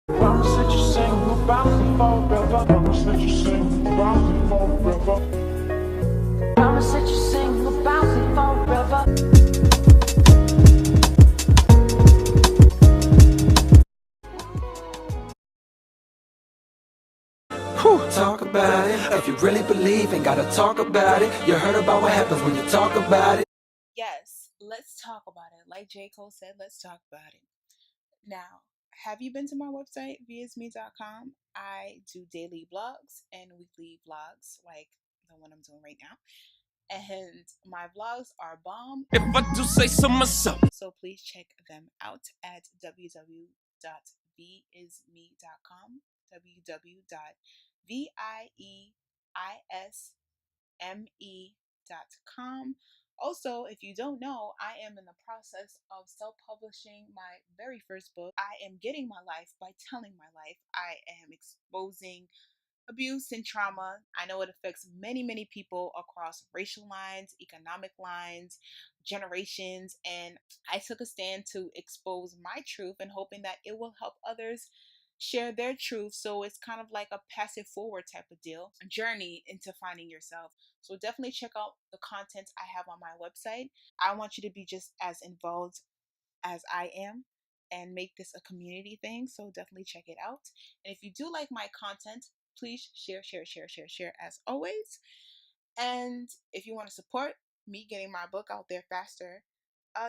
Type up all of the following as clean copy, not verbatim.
Promise that you sing about me forever. Promise that you sing about me forever. Promise that you sing about me forever. Talk about it. If you really believe and gotta talk about it. You heard about what happens when you talk about it. Yes, let's talk about it. Like J. Cole said, let's talk about it. Now, have you been to my website, viecine.com? I do daily blogs and weekly vlogs, like the one I'm doing right now. And my vlogs are bomb. If I do say so myself. So please check them out at www.vieisme.com. www.vieisme.com. Also, if you don't know, I am in the process of self publishing my very first book. I am getting my life by telling my life. I am exposing abuse and trauma. I know it affects many, many people across racial lines, economic lines, generations, and I took a stand to expose my truth and hoping that it will help others share their truth. So it's kind of like a passive forward type of deal, a journey into finding yourself. So definitely check out the content I have on my website. I want you to be just as involved as I am and make this a community thing. So definitely check it out. And if you do like my content, please share as always. And if you want to support me getting my book out there faster,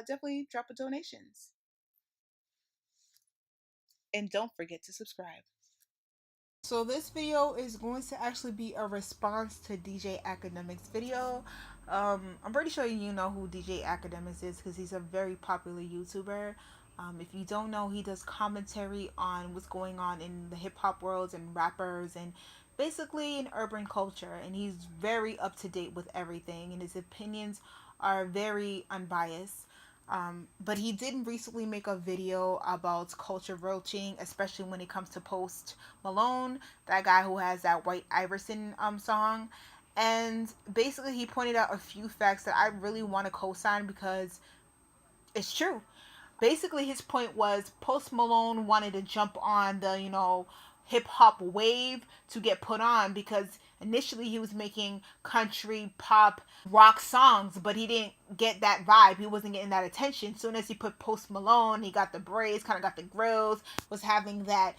definitely drop a donations. And don't forget to subscribe. So this video is going to actually be a response to DJ Academics video. I'm pretty sure you know who DJ Academics is because he's a very popular YouTuber. If you don't know, he does commentary on what's going on in the hip hop worlds and rappers and basically in urban culture. And he's very up to date with everything, and his opinions are very unbiased. But he did recently make a video about culture roaching, especially when it comes to Post Malone, that guy who has that White Iverson song. And basically, he pointed out a few facts that I really want to co-sign because it's true. Basically, his point was Post Malone wanted to jump on the, hip hop wave to get put on because initially he was making country, pop, rock songs, but he didn't get that vibe. He wasn't getting that attention. Soon as he put Post Malone, he got the braids, kind of got the grills, was having that,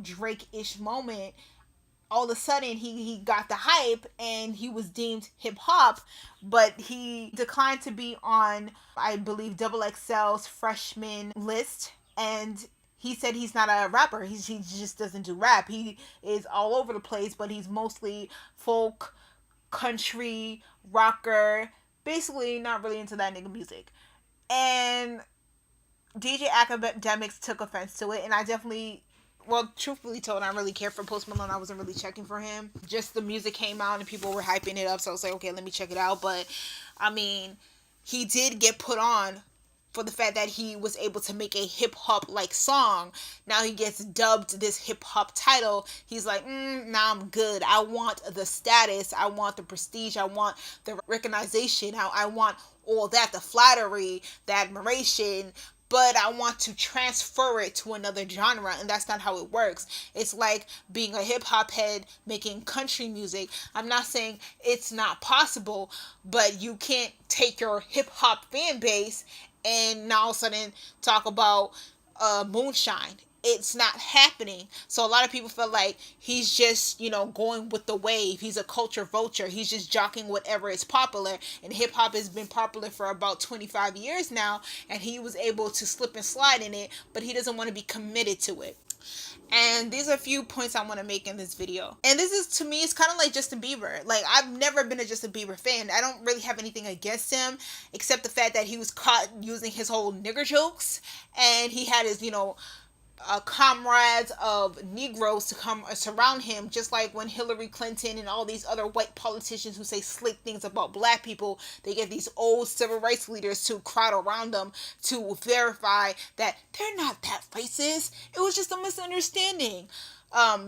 Drake ish moment. All of a sudden he got the hype and he was deemed hip hop, but he declined to be on, I believe, Double XL's freshman list. And he said he's not a rapper. He just doesn't do rap. He is all over the place, but he's mostly folk, country, rocker, basically not really into that nigga music. And DJ Academics took offense to it, and I definitely, well, truthfully told, I really care for Post Malone. I wasn't really checking for him. Just the music came out and people were hyping it up, so I was like, okay, let me check it out. But I mean, he did get put on for the fact that he was able to make a hip hop like song. Now he gets dubbed this hip hop title. He's like, nah, I'm good. I want the status. I want the prestige. I want the recognition. I want all that, the flattery, the admiration, but I want to transfer it to another genre, and that's not how it works. It's like being a hip hop head making country music. I'm not saying it's not possible, but you can't take your hip hop fan base and now all of a sudden talk about moonshine. It's not happening. So a lot of people feel like he's just, going with the wave. He's a culture vulture. He's just jockeying whatever is popular. And hip hop has been popular for about 25 years now. And he was able to slip and slide in it, but he doesn't want to be committed to it. And these are a few points I want to make in this video. And this is, to me, it's kind of like Justin Bieber. Like, I've never been a Justin Bieber fan. I don't really have anything against him, except the fact that he was caught using his whole nigger jokes. And he had his, comrades of Negroes to come surround him, just like when Hillary Clinton and all these other white politicians who say slick things about black people, they get these old civil rights leaders to crowd around them to verify that they're not that racist. It was just a misunderstanding.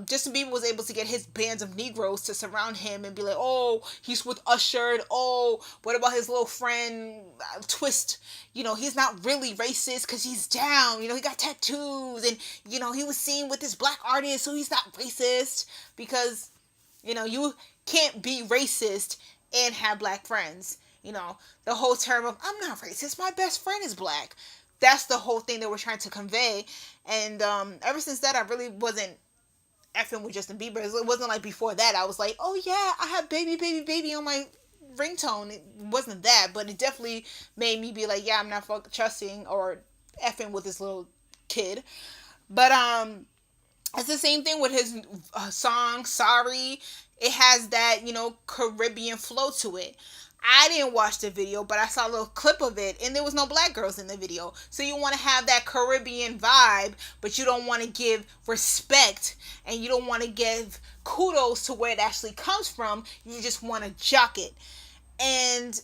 Justin Bieber was able to get his bands of Negroes to surround him and be like, oh, he's with Usher, and oh, what about his little friend Twist? He's not really racist because he's down. He got tattoos, and he was seen with this black artist, so he's not racist because you can't be racist and have black friends. The whole term of I'm not racist, my best friend is black. That's the whole thing that we're trying to convey. And ever since that, I really wasn't effing with Justin Bieber. It wasn't like before that I was like, oh yeah, I have baby, baby, baby on my ringtone. It wasn't that, but it definitely made me be like, yeah, I'm not trusting or effing with this little kid. But it's the same thing with his song Sorry. It has that Caribbean flow to it. I didn't watch the video, but I saw a little clip of it, and there was no black girls in the video. So you want to have that Caribbean vibe, but you don't want to give respect, and you don't want to give kudos to where it actually comes from. You just want to jock it. And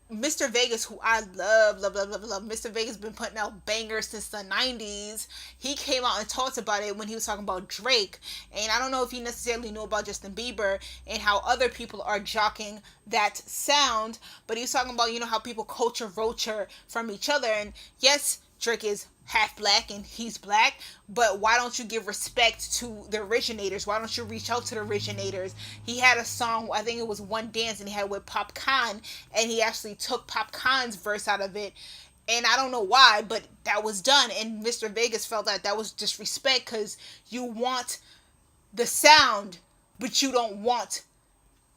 Mr. Vegas, who I love, love, love, love, love. Mr. Vegas been putting out bangers since the 90s. He came out and talked about it when he was talking about Drake. And I don't know if he necessarily knew about Justin Bieber and how other people are jocking that sound. But he was talking about, how people culture vulture from each other. And yes, Drake is half black and he's black, but why don't you give respect to the originators? Why don't you reach out to the originators? He had a song, I think it was One Dance, and he had with Popcorn, and he actually took Popcorn's verse out of it, and I don't know why, but that was done. And Mr. Vegas felt that was disrespect because you want the sound, but you don't want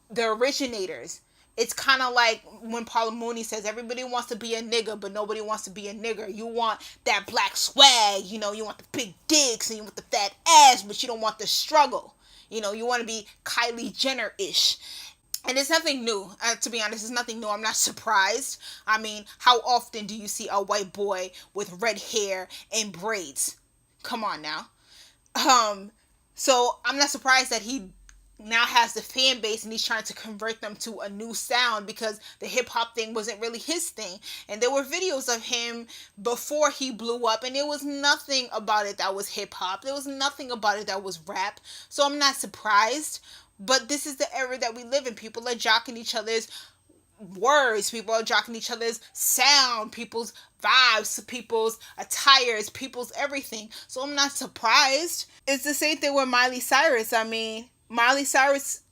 the originators. It's kind of like when Paula Mooney says everybody wants to be a nigga, but nobody wants to be a nigger. You want that black swag, you want the big dicks and you want the fat ass, but you don't want the struggle. You want to be Kylie Jenner-ish. And it's nothing new. To be honest, it's nothing new. I'm not surprised. I mean, how often do you see a white boy with red hair and braids? Come on now. So I'm not surprised that he now has the fan base and he's trying to convert them to a new sound because the hip hop thing wasn't really his thing. And there were videos of him before he blew up, and there was nothing about it that was hip hop. There was nothing about it that was rap. So I'm not surprised. But this is the era that we live in. People are jocking each other's words. People are jocking each other's sound, people's vibes, people's attires, people's everything. So I'm not surprised. It's the same thing with Miley Cyrus. I mean, Miley Cyrus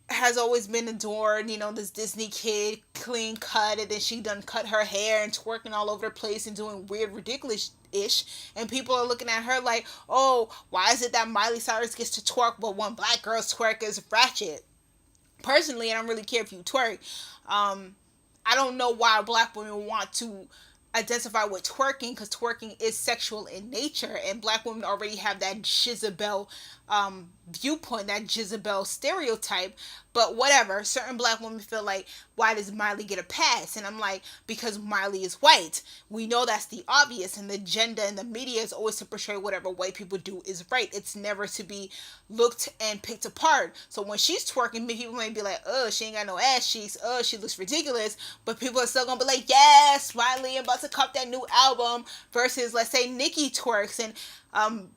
has always been adored, this Disney kid, clean cut, and then she done cut her hair and twerking all over the place and doing weird, ridiculous-ish, and people are looking at her like, oh, why is it that Miley Cyrus gets to twerk, but when black girls twerk is ratchet? Personally, I don't really care if you twerk. I don't know why black women want to identify with twerking, because twerking is sexual in nature, and black women already have that Jezebel viewpoint, that Jezebel stereotype. But whatever, certain black women feel like, why does Miley get a pass? And I'm like, because Miley is white. We know that's the obvious, and the agenda in the media is always to portray whatever white people do is right. It's never to be looked and picked apart. So when she's twerking, people might be like, oh, she ain't got no ass cheeks, oh, she looks ridiculous, but people are still gonna be like, yes, Miley about to cop that new album, versus, let's say, Nicki twerks and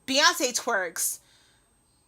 Beyonce twerks.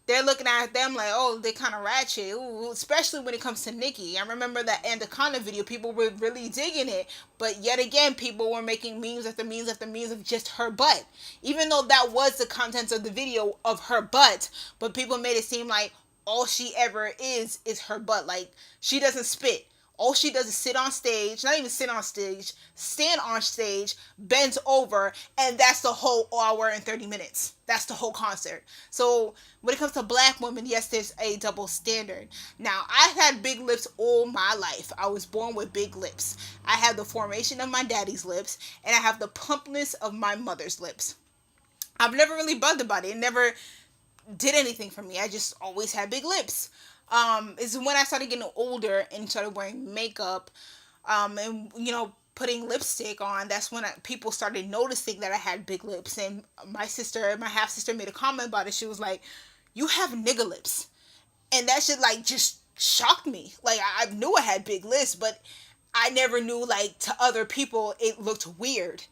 They're looking at them like, oh, they kind of ratchet. Ooh, especially when it comes to Nicki. I remember that Anaconda video. People were really digging it. But yet again, people were making memes after memes after memes of just her butt. Even though that was the contents of the video of her butt. But people made it seem like all she ever is her butt. Like, she doesn't spit. All she does is sit on stage, not even sit on stage, stand on stage, bends over, and that's the whole hour and 30 minutes. That's the whole concert. So when it comes to black women, yes, there's a double standard. Now, I've had big lips all my life. I was born with big lips. I have the formation of my daddy's lips, and I have the plumpness of my mother's lips. I've never really bugged about it. It never did anything for me. I just always had big lips. Is when I started getting older and started wearing makeup, and putting lipstick on. That's when people started noticing that I had big lips. And my half sister made a comment about it. She was like, "You have nigga lips," and that shit like just shocked me. Like, I knew I had big lips, but I never knew, like, to other people it looked weird.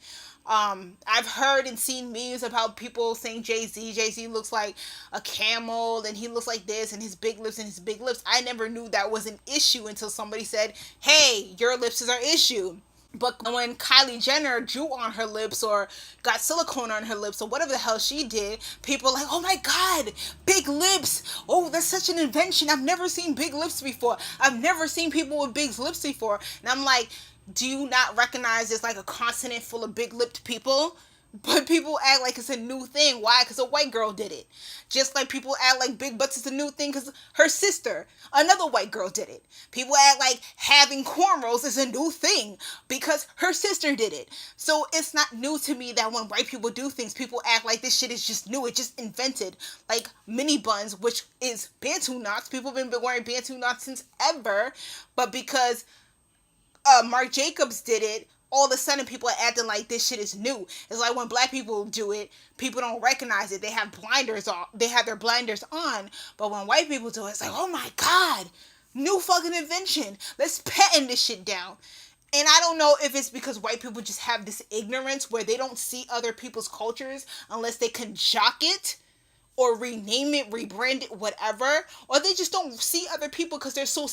I've heard and seen memes about people saying Jay-Z looks like a camel and he looks like this and his big lips and his big lips. I never knew that was an issue until somebody said, hey, your lips is our issue. But when Kylie Jenner drew on her lips or got silicone on her lips or whatever the hell she did, people were like, oh my god, big lips. Oh, that's such an invention. I've never seen big lips before. I've never seen people with big lips before. And I'm like, do you not recognize there's like a continent full of big lipped people? But people act like it's a new thing. Why? Because a white girl did it. Just like people act like big butts is a new thing because her sister, another white girl, did it. People act like having cornrows is a new thing because her sister did it. So it's not new to me that when white people do things, people act like this shit is just new. It just invented. Like mini buns, which is Bantu knots. People have been wearing Bantu knots since ever. But because Marc Jacobs did it, all of a sudden people are acting like this shit is new. It's like when black people do it, people don't recognize it. They have blinders on. They have their blinders on. But when white people do it, it's like, oh my god, new fucking invention. Let's patent this shit down. And I don't know if it's because white people just have this ignorance where they don't see other people's cultures unless they can jock it or rename it, rebrand it, whatever, or they just don't see other people because they're so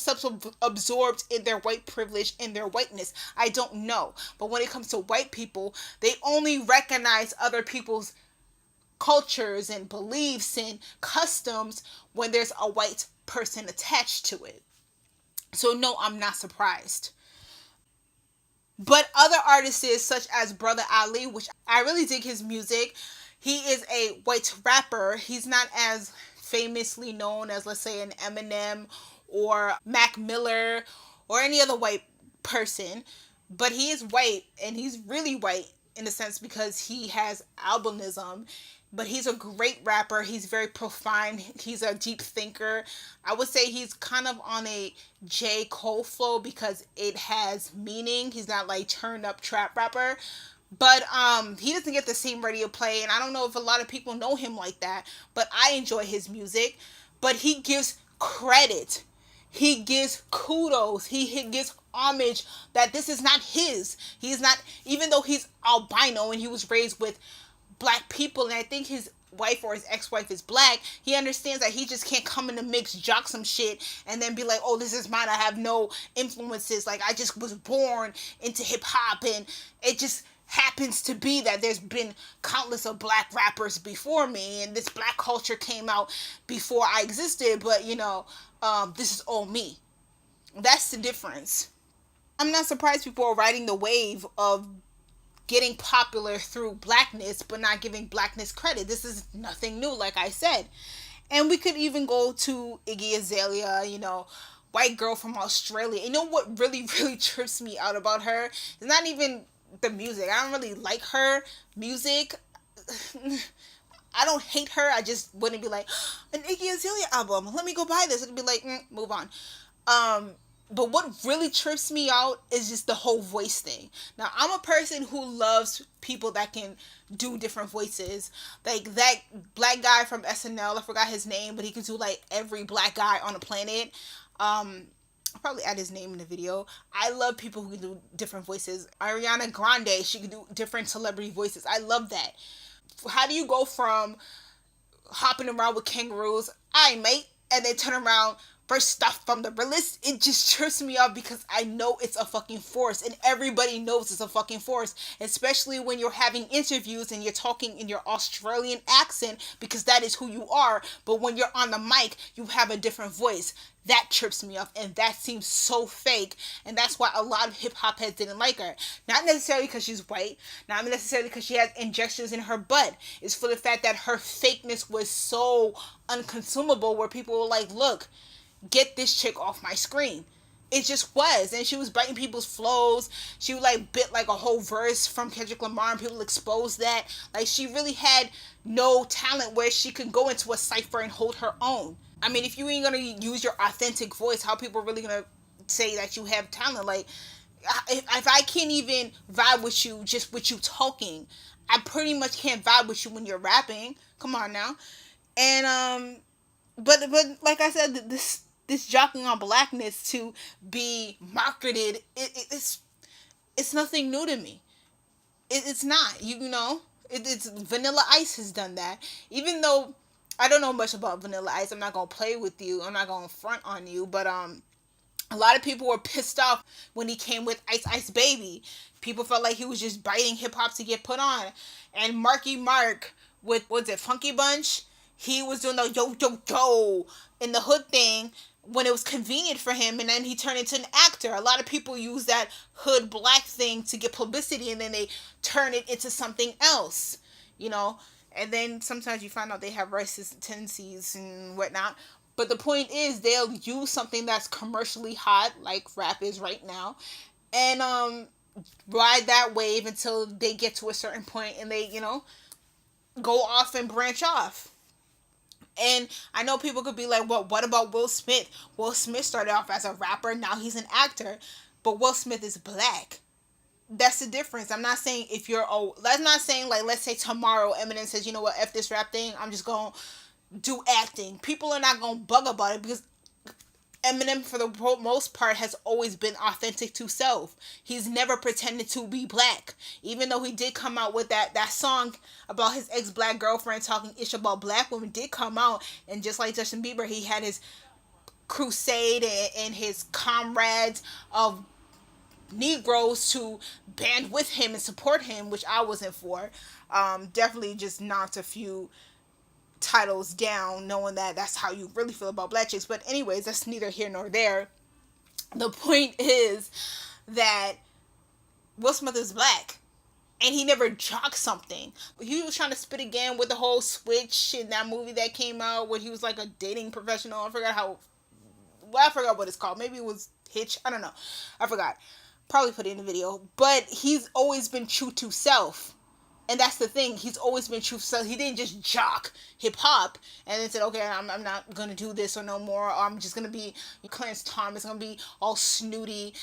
absorbed in their white privilege and their whiteness. I don't know. But when it comes to white people, they only recognize other people's cultures and beliefs and customs when there's a white person attached to it. So no, I'm not surprised. But other artists such as Brother Ali, which I really dig his music, he is a white rapper. He's not as famously known as, let's say, an Eminem or Mac Miller or any other white person. But he is white, and he's really white in a sense because he has albinism. But he's a great rapper. He's very profound. He's a deep thinker. I would say he's kind of on a J. Cole flow because it has meaning. He's not like turned up trap rapper. But he doesn't get the same radio play, and I don't know if a lot of people know him like that, but I enjoy his music. But he gives credit. He gives kudos. He gives homage that this is not his. He's not, even though he's albino and he was raised with black people, and I think his wife or his ex-wife is black, he understands that he just can't come in the mix, jock some shit, and then be like, oh, this is mine, I have no influences, like, I just was born into hip-hop, and it just happens to be that there's been countless of black rappers before me, and this black culture came out before I existed, but, you know, this is all me. That's the difference. I'm not surprised people are riding the wave of getting popular through blackness, but not giving blackness credit. This is nothing new, like I said. And we could even go to Iggy Azalea, you know, white girl from Australia. You know what really, really trips me out about her? It's not even the music. I don't really like her music. I don't hate her. I just wouldn't be like, an Iggy Azalea album, let me go buy this. It'd be like, move on. But what really trips me out is just the whole voice thing. Now, I'm a person who loves people that can do different voices. Like that black guy from SNL, I forgot his name, but he can do like every black guy on the planet. I'll probably add his name in the video. I love people who can do different voices. Ariana Grande, she can do different celebrity voices. I love that. How do you go from hopping around with kangaroos, aye mate, and then turn around for stuff from the realist? It just trips me up because I know it's a fucking force, and everybody knows it's a fucking force, especially when you're having interviews and you're talking in your Australian accent because that is who you are, but when you're on the mic you have a different voice. That trips me up, and that seems so fake, and that's why a lot of hip-hop heads didn't like her. Not necessarily because she's white, not necessarily because she has injections in her butt. It's for the fact that her fakeness was so unconsumable where people were like, look, get this chick off my screen. It just was. And she was biting people's flows. She would like bit like a whole verse from Kendrick Lamar, and people exposed that. Like, she really had no talent where she could go into a cipher and hold her own. I mean, if you ain't gonna use your authentic voice, how people are really gonna say that you have talent? Like, if I can't even vibe with you just with you talking, I pretty much can't vibe with you when you're rapping. Come on now. And but like I said, this jockeying on blackness to be marketed, it's nothing new to me. It's not. You know, it's Vanilla Ice has done that. Even though I don't know much about Vanilla Ice, I'm not gonna play with you. I'm not gonna front on you, but a lot of people were pissed off when he came with Ice Ice Baby. People felt like he was just biting hip hop to get put on. And Marky Mark with, what's it, Funky Bunch, he was doing the yo yo yo in the hood thing when it was convenient for him, and then he turned into an actor. A lot of people use that hood black thing to get publicity, and then they turn it into something else, you know. And then sometimes you find out they have racist tendencies and whatnot. But the point is, they'll use something that's commercially hot, like rap is right now, and ride that wave until they get to a certain point, and they, you know, go off and branch off. And I know people could be like, well, what about Will Smith? Will Smith started off as a rapper, now he's an actor, but Will Smith is black. That's the difference. I'm not saying if you're, oh, that's not saying like, let's say tomorrow Eminem says, you know what, F this rap thing, I'm just going to do acting. People are not going to bug about it because Eminem, for the most part, has always been authentic to self. He's never pretended to be black. Even though he did come out with that song about his ex-black girlfriend talking ish about black women did come out. And just like Justin Bieber, he had his crusade and his comrades of Negroes to band with him and support him, which I wasn't for. Definitely just knocked a few titles down, knowing that that's how you really feel about black chicks. But anyways, that's neither here nor there. The point is that Will Smith is black, and he never jocked something. He was trying to spit again with the whole switch in that movie that came out where he was like a dating professional. I forgot what it's called. Maybe it was Hitch. I don't know. I forgot. Probably put it in the video. But he's always been true to self. And that's the thing. He's always been true. So he didn't just jock hip hop and then said, okay, I'm not going to do this or no more. Or I'm just going to be Clarence Thomas. I'm going to be all snooty.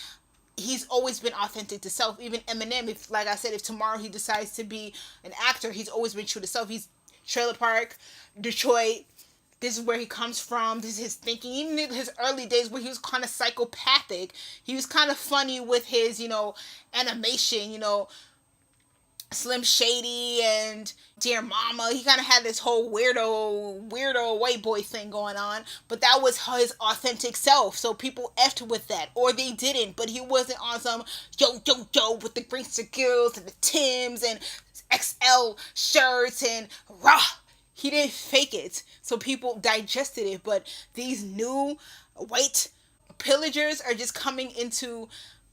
He's always been authentic to self. Even Eminem, if, like I said, if tomorrow he decides to be an actor, he's always been true to self. He's Trailer Park, Detroit. This is where he comes from. This is his thinking. Even in his early days where he was kind of psychopathic, he was kind of funny with his, animation, Slim Shady and Dear Mama. He kind of had this whole weirdo white boy thing going on, but that was his authentic self. So people effed with that, or they didn't. But he wasn't on some yo with the gangster girls and the Tims and XL shirts and rah. He didn't fake it, so people digested it. But these new white pillagers are just coming into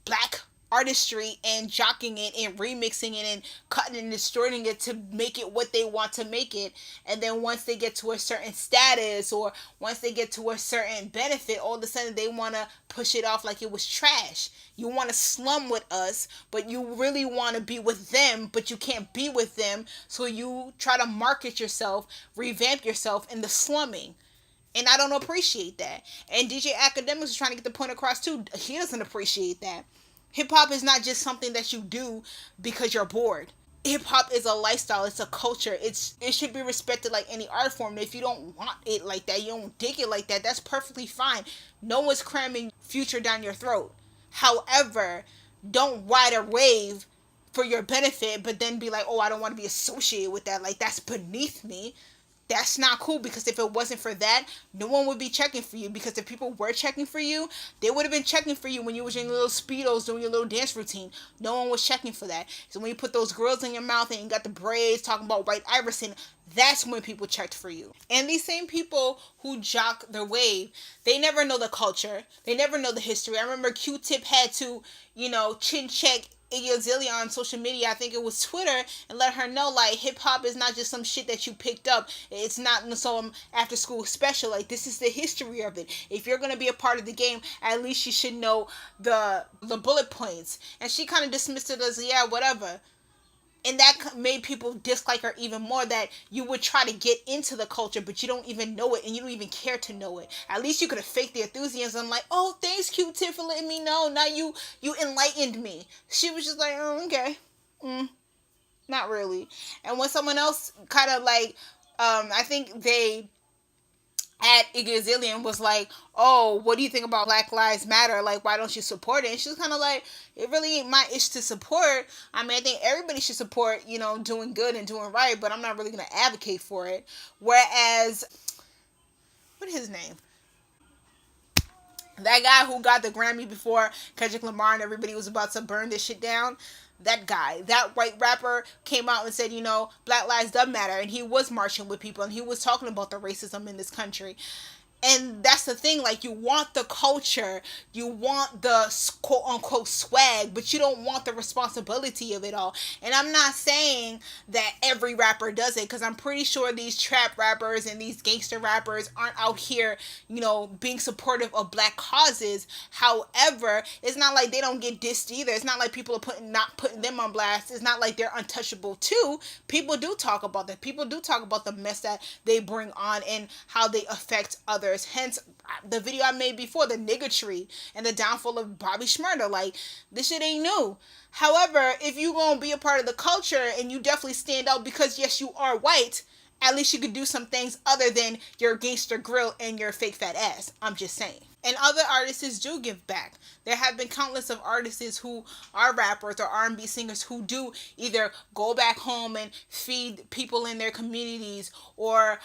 black artistry and jocking it and remixing it and cutting and distorting it to make it what they want to make it. And then once they get to a certain status or once they get to a certain benefit, all of a sudden they want to push it off like it was trash. You want to slum with us, but you really want to be with them, but you can't be with them, so you try to market yourself, revamp yourself in the slumming. And I don't appreciate that. And DJ Academics is trying to get the point across too. He doesn't appreciate that. Hip hop is not just something that you do because you're bored. Hip hop is a lifestyle. It's a culture. It should be respected like any art form. And if you don't want it like that, you don't dig it like that, that's perfectly fine. No one's cramming Future down your throat. However, don't ride a wave for your benefit, but then be like, oh, I don't want to be associated with that. Like, that's beneath me. That's not cool, because if it wasn't for that, no one would be checking for you. Because if people were checking for you, they would have been checking for you when you was in your little Speedos doing your little dance routine. No one was checking for that. So when you put those grills in your mouth and you got the braids talking about White Iverson, that's when people checked for you. And these same people who jock their wave, they never know the culture. They never know the history. I remember Q-Tip had to, chin check Iggy Azalea on social media, I think it was Twitter, and let her know, like, hip-hop is not just some shit that you picked up. It's not some after-school special. Like, this is the history of it. If you're going to be a part of the game, at least you should know the bullet points. And she kind of dismissed it as, yeah, whatever. And that made people dislike her even more, that you would try to get into the culture, but you don't even know it, and you don't even care to know it. At least you could have faked the enthusiasm, like, oh, thanks, Q-Tip, for letting me know. Now you enlightened me. She was just like, oh, okay. Not really. And when someone else kind of like, I think they at Iggy Azalea and was like, "Oh, what do you think about Black Lives Matter? Like, why don't you support it?" And she was kind of like, "It really ain't my issue to support. I mean, I think everybody should support, doing good and doing right, but I'm not really gonna advocate for it." Whereas, what is his name? That guy who got the Grammy before Kendrick Lamar and everybody was about to burn this shit down. That guy, that white rapper, came out and said, Black lives does matter, and he was marching with people, and he was talking about the racism in this country. And that's the thing, like, you want the culture, you want the quote unquote swag, but you don't want the responsibility of it all. And I'm not saying that every rapper does it, because I'm pretty sure these trap rappers and these gangster rappers aren't out here, being supportive of black causes. However, it's not like they don't get dissed either. It's not like people are not putting them on blast. It's not like they're untouchable too. People do talk about that. People do talk about the mess that they bring on and how they affect others. Hence, the video I made before, the niggatry and the downfall of Bobby Shmurda. Like, this shit ain't new. However, if you gonna be a part of the culture and you definitely stand out because, yes, you are white, at least you could do some things other than your gangster grill and your fake fat ass. I'm just saying. And other artists do give back. There have been countless of artists who are rappers or R&B singers who do either go back home and feed people in their communities, or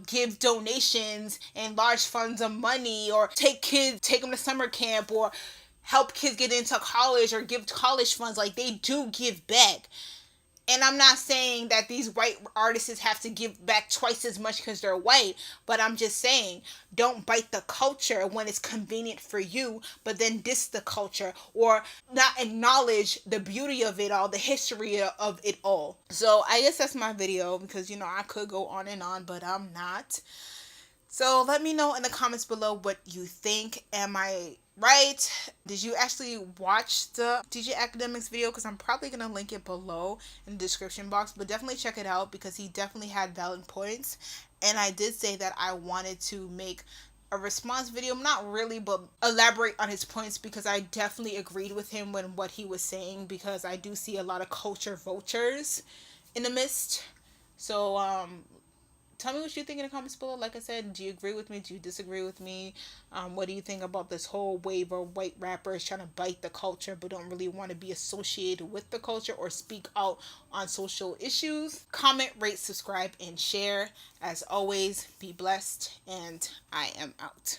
give donations and large funds of money, or take them to summer camp, or help kids get into college, or give college funds. Like, they do give back. And I'm not saying that these white artists have to give back twice as much because they're white, but I'm just saying, don't bite the culture when it's convenient for you, but then diss the culture, or not acknowledge the beauty of it all, the history of it all. So I guess that's my video, because, I could go on and on, but I'm not. So let me know in the comments below what you think. Am I right? Did you actually watch the DJ Academics video? Because I'm probably going to link it below in the description box. But definitely check it out, because he definitely had valid points. And I did say that I wanted to make a response video, not really, but elaborate on his points, because I definitely agreed with him when what he was saying, because I do see a lot of culture vultures in the midst. So, tell me what you think in the comments below. Like I said, do you agree with me? Do you disagree with me? What do you think about this whole wave of white rappers trying to bite the culture but don't really want to be associated with the culture or speak out on social issues? Comment, rate, subscribe, and share. As always, be blessed, and I am out.